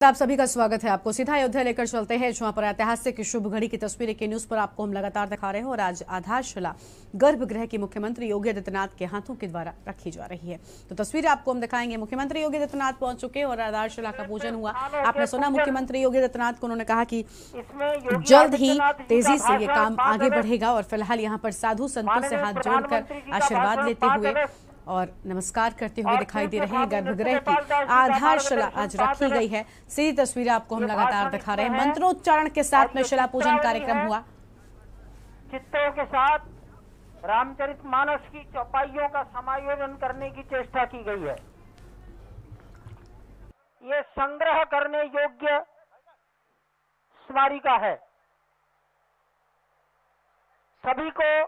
आप सभी का स्वागत है। आपको सीधा अयोध्या लेकर चलते हैं, जहां पर ऐतिहासिक शुभ घड़ी की तस्वीरें के न्यूज पर आपको हम लगातार दिखा रहे हैं। और आज आधारशिला गर्भगृह की मुख्यमंत्री योगी आदित्यनाथ के हाथों के द्वारा रखी जा रही है। तो तस्वीरें आपको हम दिखाएंगे। मुख्यमंत्री योगी आदित्यनाथ पहुंच चुके हैं और आधारशिला का पूजन हुआ। आपने सुना मुख्यमंत्री योगी आदित्यनाथ को, उन्होंने कहा कि जल्द ही तेजी से ये काम आगे बढ़ेगा। और फिलहाल यहाँ पर साधु संतों से हाथ जोड़कर आशीर्वाद लेते हुए और नमस्कार करते हुए दिखाई दे रहे हैं। गर्भगृह की आधारशिला आज रखी गई है। सीधी तस्वीरें आपको हम लगातार दिखा रहे हैं। मंत्रोच्चारण के साथ में शिला पूजन कार्यक्रम हुआ। चित्रों के साथ रामचरितमानस की चौपाइयों का समायोजन करने की चेष्टा की गई है। ये संग्रह करने योग्य स्मारिका है, सभी को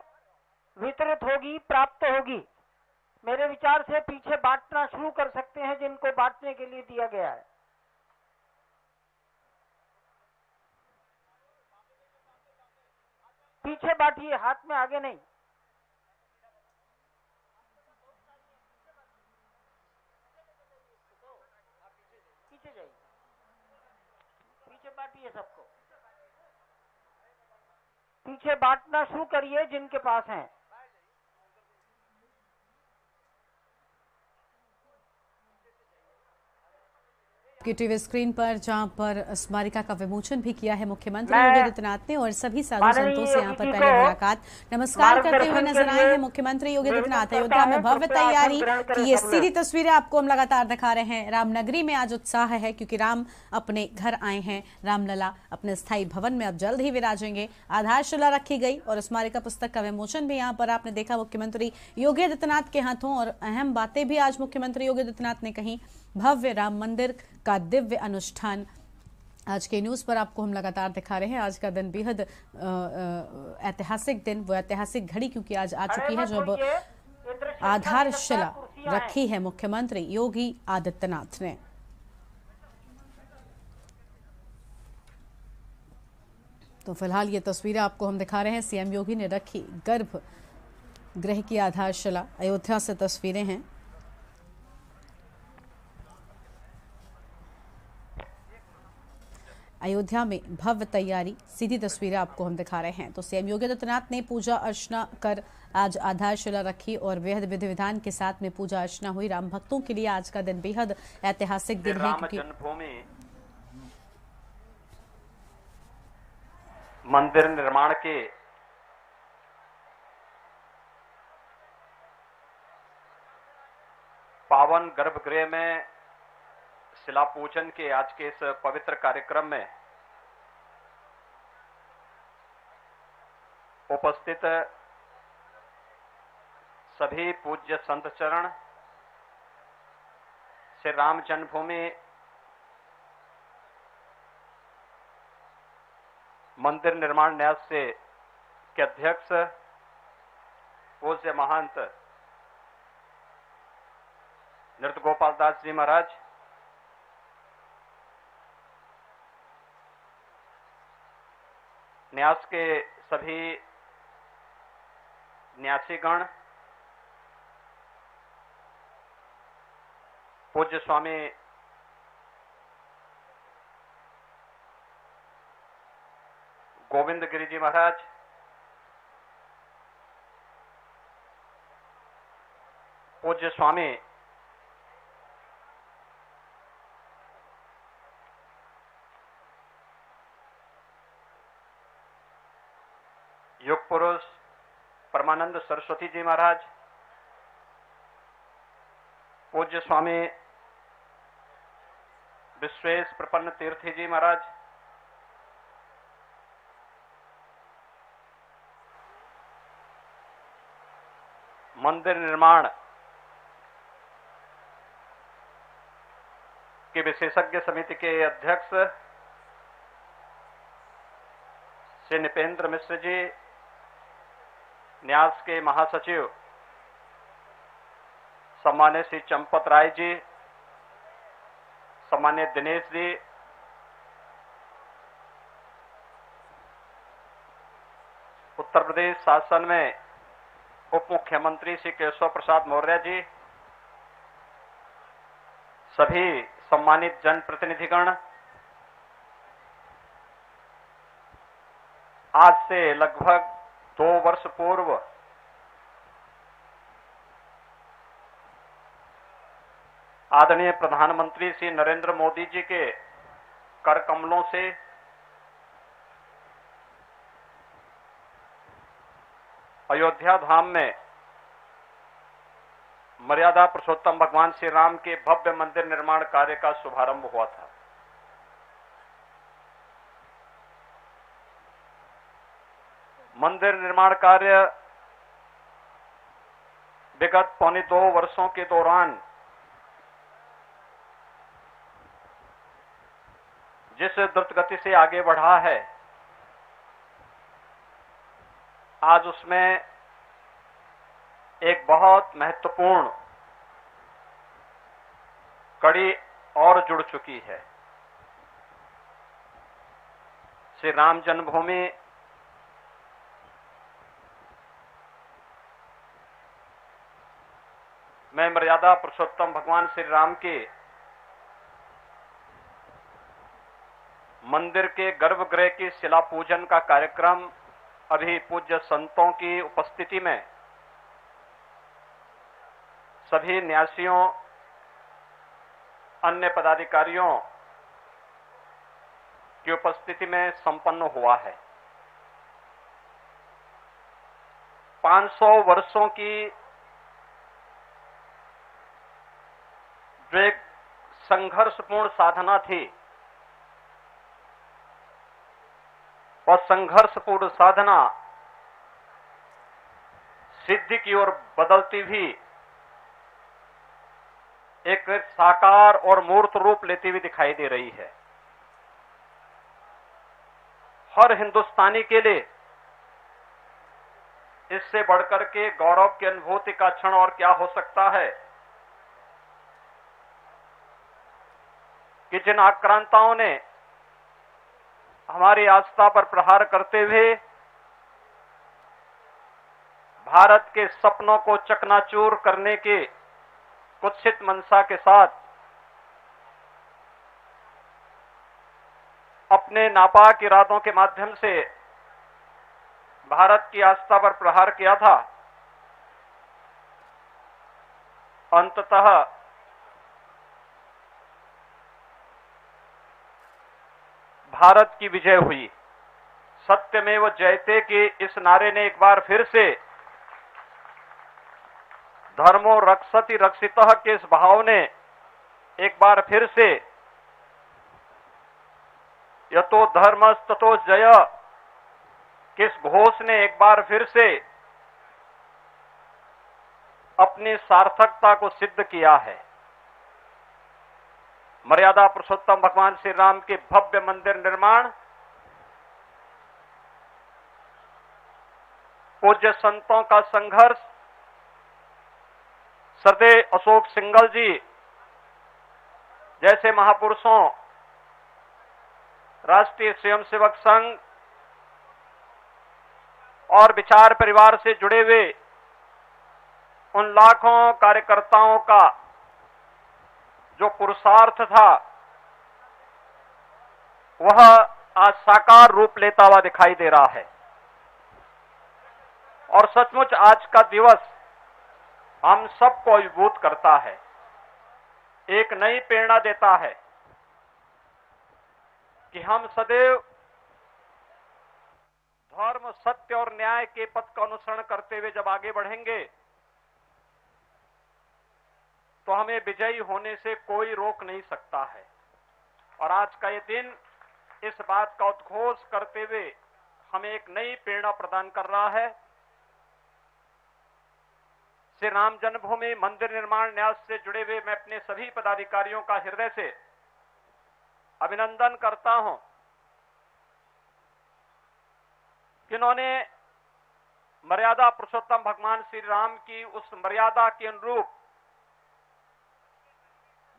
वितरित होगी, प्राप्त होगी। मेरे विचार से पीछे बांटना शुरू कर सकते हैं जिनको बांटने के लिए दिया गया है। पीछे बांटिए, हाथ में आगे नहीं। पीछे जाइए, पीछे बांटिए, सबको पीछे बांटना शुरू करिए जिनके पास हैं। की टीवी स्क्रीन पर, जहां पर स्मारिका का विमोचन भी किया है मुख्यमंत्री योगी आदित्यनाथ ने। और सभी साधु संतों से यहां पर पहले मुलाकात नमस्कार करते हुए नजर आए हैं मुख्यमंत्री योगी आदित्यनाथ। अयोध्या में भव्य तैयारी की ये सीधी तस्वीरें आपको हम लगातार दिखा रहे हैं। रामनगरी में आज उत्साह है, क्योंकि राम अपने घर आए हैं। रामलला अपने स्थायी भवन में अब जल्द ही विराजेंगे। आधारशिला रखी गई और स्मारिका पुस्तक का विमोचन भी यहाँ पर आपने देखा मुख्यमंत्री योगी आदित्यनाथ के हाथों। और अहम बातें भी आज मुख्यमंत्री योगी आदित्यनाथ ने कही। भव्य राम मंदिर का दिव्य अनुष्ठान आज के न्यूज पर आपको हम लगातार दिखा रहे हैं। आज का दिन बेहद ऐतिहासिक दिन, वो ऐतिहासिक घड़ी क्योंकि आज आ चुकी है जब आधारशिला रखी है मुख्यमंत्री योगी आदित्यनाथ ने। तो फिलहाल ये तस्वीरें आपको हम दिखा रहे हैं। सीएम योगी ने रखी गर्भगृह की आधारशिला। अयोध्या से तस्वीरें हैं। अयोध्या में भव्य तैयारी, सीधी तस्वीरें आपको हम दिखा रहे हैं। तो सीएम योगी आदित्यनाथ ने पूजा अर्चना कर आज आधारशिला रखी और बेहद विधि विधान के साथ में पूजा अर्चना हुई। राम भक्तों के लिए आज का दिन बेहद ऐतिहासिक दिन है, क्योंकि जन्मभूमि मंदिर निर्माण के पावन गर्भगृह में शिला पूजन के आज के इस पवित्र कार्यक्रम में उपस्थित सभी पूज्य संत चरण, श्री राम जन्मभूमि मंदिर निर्माण न्यास से के अध्यक्ष पूज्य महंत नृत्य गोपाल दास जी महाराज, न्यास के सभी न्यासीगण, पूज्य स्वामी गोविंद गिरी जी महाराज, पूज्य स्वामी युग पुरुष परमानंद सरस्वती जी महाराज, पूज्य स्वामी विश्वेश प्रपन्न तीर्थी जी महाराज, मंदिर निर्माण के विशेषज्ञ समिति के अध्यक्ष श्री निपेंद्र मिश्र जी, न्यास के महासचिव सम्मान्य श्री चंपत राय जी, सम्मान्य दिनेश जी, उत्तर प्रदेश शासन में उप मुख्यमंत्री श्री केशव प्रसाद मौर्य जी, सभी सम्मानित जनप्रतिनिधिगण, आज से लगभग 2 वर्ष पूर्व आदरणीय प्रधानमंत्री श्री नरेंद्र मोदी जी के कर कमलों से अयोध्या धाम में मर्यादा पुरुषोत्तम भगवान श्री राम के भव्य मंदिर निर्माण कार्य का शुभारंभ हुआ था। मंदिर निर्माण कार्य विगत 2.25 वर्षों के दौरान जिस द्रुत गति से आगे बढ़ा है, आज उसमें एक बहुत महत्वपूर्ण कड़ी और जुड़ चुकी है। श्री राम जन्मभूमि में मर्यादा पुरुषोत्तम भगवान श्री राम के मंदिर के गर्भगृह की शिला पूजन का कार्यक्रम अभी पूज्य संतों की उपस्थिति में सभी न्यासियों, अन्य पदाधिकारियों की उपस्थिति में संपन्न हुआ है। 500 वर्षों की जो एक संघर्षपूर्ण साधना थी, और संघर्षपूर्ण साधना सिद्धि की ओर बदलती भी एक साकार और मूर्त रूप लेती हुई दिखाई दे रही है। हर हिंदुस्तानी के लिए इससे बढ़कर के गौरव की अनुभूति का क्षण और क्या हो सकता है कि जिन आक्रांताओं ने हमारी आस्था पर प्रहार करते हुए भारत के सपनों को चकनाचूर करने के कुत्सित मंशा के साथ अपने नापाक इरादों के माध्यम से भारत की आस्था पर प्रहार किया था, अंततः भारत की विजय हुई। सत्यमेव जयते के इस नारे ने एक बार फिर से धर्मो रक्षति रक्षितः के इस भाव ने एक बार फिर से यतो धर्मस्ततो जय किस घोष ने एक बार फिर से अपनी सार्थकता को सिद्ध किया है। मर्यादा पुरुषोत्तम भगवान श्री राम के भव्य मंदिर निर्माण पूज्य संतों का संघर्ष, सरदेव अशोक सिंघल जी जैसे महापुरुषों, राष्ट्रीय स्वयंसेवक संघ और विचार परिवार से जुड़े हुए उन लाखों कार्यकर्ताओं का जो पुरुषार्थ था, वह आज साकार रूप लेता हुआ दिखाई दे रहा है। और सचमुच आज का दिवस हम सबको अभिभूत करता है, एक नई प्रेरणा देता है कि हम सदैव धर्म, सत्य और न्याय के पथ का अनुसरण करते हुए जब आगे बढ़ेंगे तो हमें विजयी होने से कोई रोक नहीं सकता है। और आज का ये दिन इस बात का उद्घोष करते हुए हमें एक नई प्रेरणा प्रदान कर रहा है। श्री राम जन्मभूमि मंदिर निर्माण न्यास से जुड़े हुए मैं अपने सभी पदाधिकारियों का हृदय से अभिनंदन करता हूं, जिन्होंने मर्यादा पुरुषोत्तम भगवान श्री राम की उस मर्यादा के अनुरूप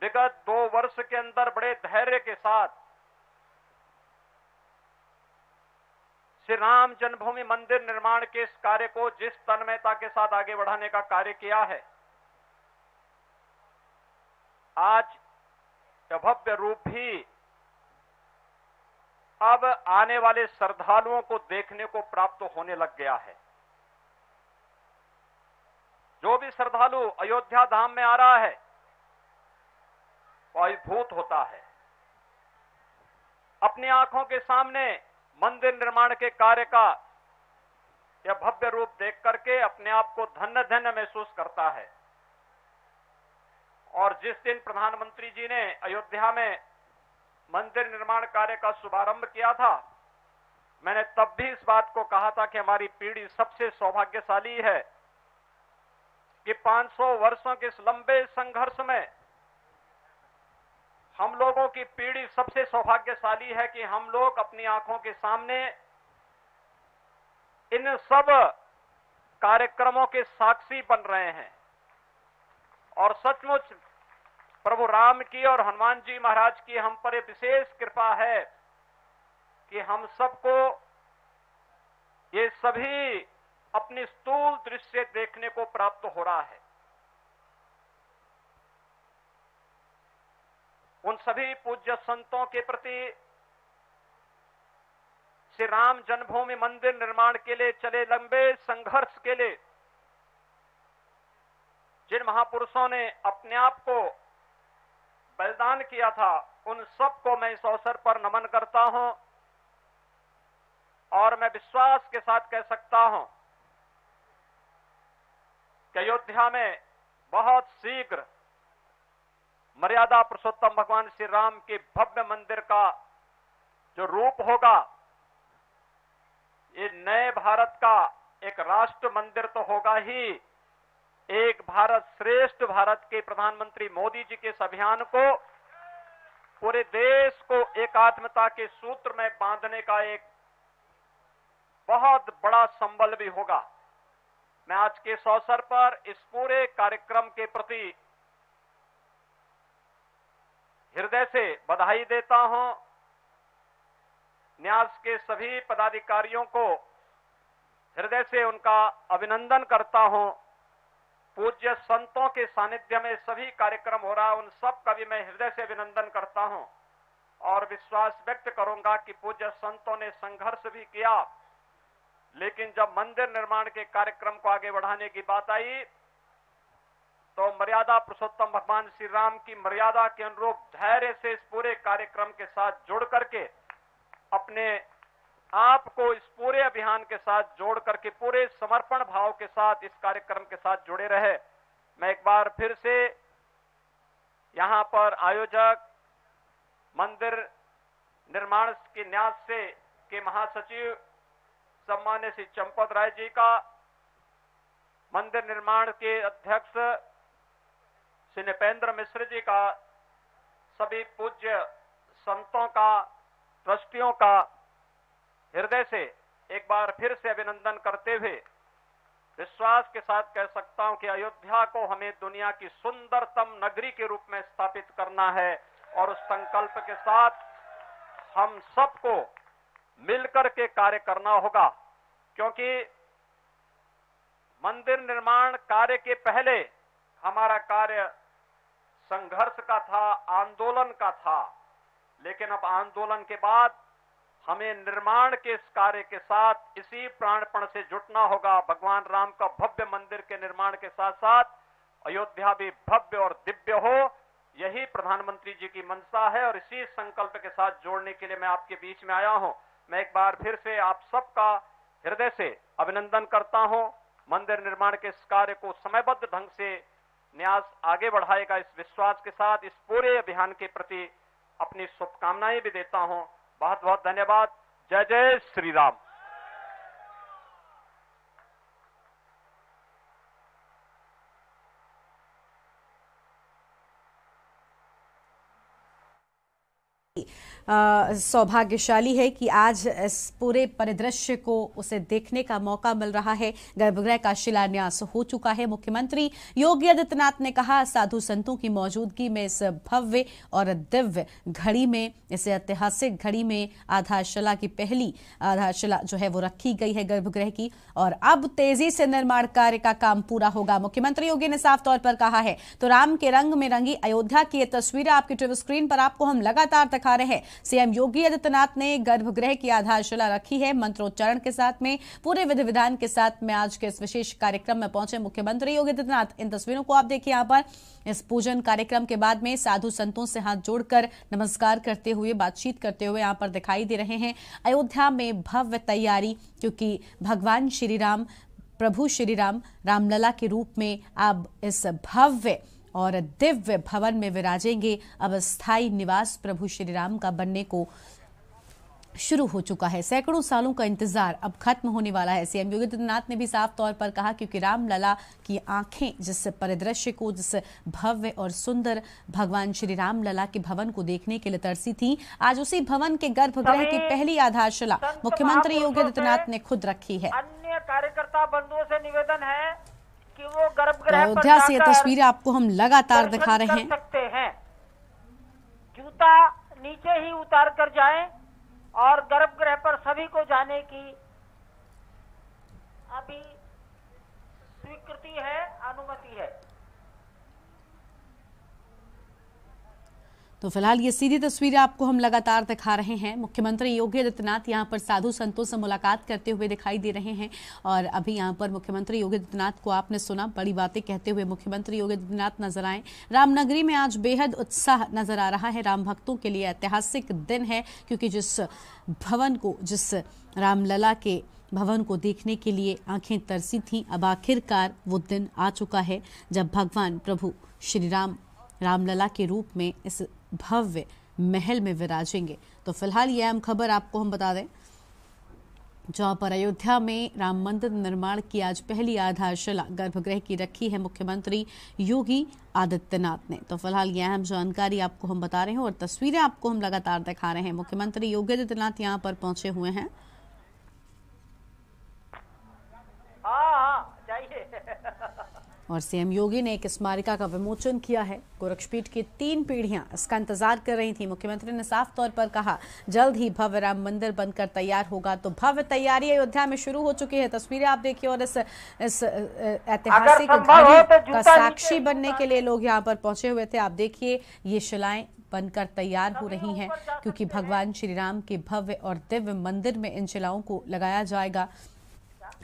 विगत 2 वर्ष के अंदर बड़े धैर्य के साथ श्री राम जन्मभूमि मंदिर निर्माण के इस कार्य को जिस तन्मयता के साथ आगे बढ़ाने का कार्य किया है, आज यह भव्य रूप भी अब आने वाले श्रद्धालुओं को देखने को प्राप्त होने लग गया है। जो भी श्रद्धालु अयोध्या धाम में आ रहा है वो अभिभूत होता है। अपनी आंखों के सामने मंदिर निर्माण के कार्य का यह भव्य रूप देख करके अपने आप को धन्य धन्य महसूस करता है। और जिस दिन प्रधानमंत्री जी ने अयोध्या में मंदिर निर्माण कार्य का शुभारंभ किया था, मैंने तब भी इस बात को कहा था कि हमारी पीढ़ी सबसे सौभाग्यशाली है कि 500 वर्षों के इस लंबे संघर्ष में हम लोगों की पीढ़ी सबसे सौभाग्यशाली है कि हम लोग अपनी आंखों के सामने इन सब कार्यक्रमों के साक्षी बन रहे हैं। और सचमुच प्रभु राम की और हनुमान जी महाराज की हम पर विशेष कृपा है कि हम सबको ये सभी अपनी स्थूल दृश्य देखने को प्राप्त हो रहा है। उन सभी पूज्य संतों के प्रति, श्री राम जन्मभूमि मंदिर निर्माण के लिए चले लंबे संघर्ष के लिए जिन महापुरुषों ने अपने आप को बलिदान किया था, उन सबको मैं इस अवसर पर नमन करता हूं। और मैं विश्वास के साथ कह सकता हूं कि अयोध्या में बहुत शीघ्र मर्यादा पुरुषोत्तम भगवान श्री राम के भव्य मंदिर का जो रूप होगा, ये नए भारत का एक राष्ट्र मंदिर तो होगा ही, एक भारत श्रेष्ठ भारत के प्रधानमंत्री मोदी जी के इस अभियान को पूरे देश को एकात्मता के सूत्र में बांधने का एक बहुत बड़ा संबल भी होगा। मैं आज के इस अवसर पर इस पूरे कार्यक्रम के प्रति हृदय से बधाई देता हूं। न्यास के सभी पदाधिकारियों को हृदय से उनका अभिनंदन करता हूं। पूज्य संतों के सानिध्य में सभी कार्यक्रम हो रहा है, उन सब का भी मैं हृदय से अभिनंदन करता हूं और विश्वास व्यक्त करूंगा कि पूज्य संतों ने संघर्ष भी किया, लेकिन जब मंदिर निर्माण के कार्यक्रम को आगे बढ़ाने की बात आई तो मर्यादा पुरुषोत्तम भगवान श्री राम की मर्यादा के अनुरूप धैर्य से इस पूरे कार्यक्रम के साथ जुड़ करके अपने आपको इस पूरे अभियान के साथ जोड़ करके पूरे समर्पण भाव के साथ इस कार्यक्रम के साथ जुड़े रहे। मैं एक बार फिर से यहां पर आयोजक, मंदिर निर्माण के न्यास से के महासचिव सम्मान्य श्री चंपत राय जी का, मंदिर निर्माण के अध्यक्ष श्री नृपेंद्र मिश्र जी का, सभी पूज्य संतों का, ट्रस्टियों का हृदय से एक बार फिर से अभिनंदन करते हुए विश्वास के साथ कह सकता हूं कि अयोध्या को हमें दुनिया की सुंदरतम नगरी के रूप में स्थापित करना है और उस संकल्प के साथ हम सबको मिलकर के कार्य करना होगा, क्योंकि मंदिर निर्माण कार्य के पहले हमारा कार्य संघर्ष का था, आंदोलन का था, लेकिन अब आंदोलन के बाद हमें निर्माण के इस कार्य के साथ इसी प्राणपण से जुटना होगा। भगवान राम का भव्य मंदिर के निर्माण के साथ साथ अयोध्या भी भव्य और दिव्य हो, यही प्रधानमंत्री जी की मंशा है और इसी संकल्प के साथ जोड़ने के लिए मैं आपके बीच में आया हूं। मैं एक बार फिर से आप सबका हृदय से अभिनंदन करता हूं। मंदिर निर्माण के इस कार्य को समयबद्ध ढंग से न्यास आगे बढ़ाएगा, इस विश्वास के साथ इस पूरे अभियान के प्रति अपनी शुभकामनाएं भी देता हूं। बहुत बहुत धन्यवाद। जय जय श्री राम। सौभाग्यशाली है कि आज इस पूरे परिदृश्य को उसे देखने का मौका मिल रहा है। गर्भगृह का शिलान्यास हो चुका है। मुख्यमंत्री योगी आदित्यनाथ ने कहा, साधु संतों की मौजूदगी में इस भव्य और दिव्य घड़ी में, इस ऐतिहासिक घड़ी में आधारशिला की पहली आधारशिला जो है वो रखी गई है गर्भगृह की, और अब तेजी से निर्माण कार्य का काम पूरा होगा। मुख्यमंत्री योगी ने साफ तौर पर कहा है। तो राम के रंग में रंगी अयोध्या की ये तस्वीरें आपकी टीवी स्क्रीन पर आपको हम लगातार दिखा रहे हैं। सीएम योगी आदित्यनाथ ने गर्भगृह की आधारशिला रखी है। मंत्रोच्चारण के साथ में पूरे विधि विधान के साथ में आज के इस विशेष कार्यक्रम में पहुंचे मुख्यमंत्री योगी आदित्यनाथ। इन तस्वीरों को आप देखिए यहाँ पर। इस पूजन कार्यक्रम के बाद में साधु संतों से हाथ जोड़कर नमस्कार करते हुए, बातचीत करते हुए यहाँ पर दिखाई दे रहे हैं। अयोध्या में भव्य तैयारी, क्योंकि भगवान श्री राम, प्रभु श्री राम रामलला के रूप में अब इस भव्य और दिव्य भवन में विराजेंगे। अब स्थायी निवास प्रभु श्री राम का बनने को शुरू हो चुका है। सैकड़ों सालों का इंतजार अब खत्म होने वाला है। सीएम योगी आदित्यनाथ ने भी साफ तौर पर कहा, क्योंकि रामलला की आंखें जिस परिदृश्य को, जिस भव्य और सुंदर भगवान श्री रामलला के भवन को देखने के लिए तरसी थी, आज उसी भवन के गर्भगृह की पहली आधारशिला मुख्यमंत्री योगी आदित्यनाथ ने खुद रखी है। अन्य कार्यकर्ता बंधुओं से निवेदन है कि वो गर्भगृह अयोध्या से ये तस्वीरें आपको हम लगातार दिखा रहे हैं। जूता नीचे ही उतार कर जाएं और गर्भगृह पर सभी को जाने की अभी स्वीकृति है, अनुमति है। तो फिलहाल ये सीधी तस्वीरें आपको हम लगातार दिखा रहे हैं। मुख्यमंत्री योगी आदित्यनाथ यहां पर साधु संतों से मुलाकात करते हुए दिखाई दे रहे हैं। और अभी यहां पर मुख्यमंत्री योगी आदित्यनाथ को आपने सुना, बड़ी बातें कहते हुए मुख्यमंत्री योगी आदित्यनाथ नजर आए। रामनगरी में आज बेहद उत्साह नजर आ रहा है। राम भक्तों के लिए ऐतिहासिक दिन है, क्योंकि जिस भवन को, जिस रामलला के भवन को देखने के लिए आंखें तरसी थीं, अब आखिरकार वो दिन आ चुका है जब भगवान प्रभु श्री राम रामलला के रूप में इस भव्य महल में विराजेंगे। तो फिलहाल ये अहम खबर आपको हम बता दें, जहां पर अयोध्या में राम मंदिर निर्माण की आज पहली आधारशिला गर्भगृह की रखी है मुख्यमंत्री योगी आदित्यनाथ ने। तो फिलहाल ये अहम जानकारी आपको हम बता रहे हैं और तस्वीरें आपको हम लगातार दिखा रहे हैं। मुख्यमंत्री योगी आदित्यनाथ यहां पर पहुंचे हुए हैं। और सीएम योगी ने एक स्मारिका का विमोचन किया है। गोरक्षपीठ की 3 पीढ़ियां इसका इंतजार कर रही थी। मुख्यमंत्री ने साफ तौर पर कहा, जल्द ही भव्य राम मंदिर बनकर तैयार होगा। तो भव्य तैयारी अयोध्या में शुरू हो चुकी है। तस्वीरें आप देखिए और इस ऐतिहासिक घड़ी का साक्षी बनने के लिए लोग यहाँ पर पहुंचे हुए थे। आप देखिए ये शिलाएं बनकर तैयार हो रही हैं, क्योंकि भगवान श्री राम के भव्य और दिव्य मंदिर में इन शिलाओं को लगाया जाएगा।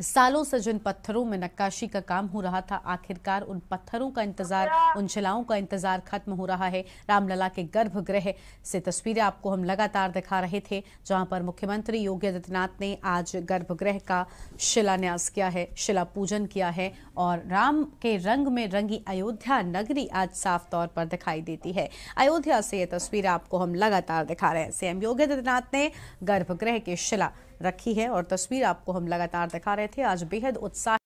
सालों से जिन पत्थरों में नक्काशी का काम हो रहा था, आखिरकार उन पत्थरों का इंतजार, उन शिलाओं का इंतजार खत्म हो रहा है। रामलला के गर्भगृह से तस्वीरें आपको हम लगातार दिखा रहे थे, जहां पर मुख्यमंत्री योगी आदित्यनाथ ने आज गर्भगृह का शिलान्यास किया है, शिला पूजन किया है। और राम के रंग में रंगी अयोध्या नगरी आज साफ तौर पर दिखाई देती है। अयोध्या से ये तस्वीरें आपको हम लगातार दिखा रहे हैं। सीएम योगी आदित्यनाथ ने गर्भगृह की शिला रखी है और तस्वीर आपको हम लगातार दिखा रहे थे। आज बेहद उत्साह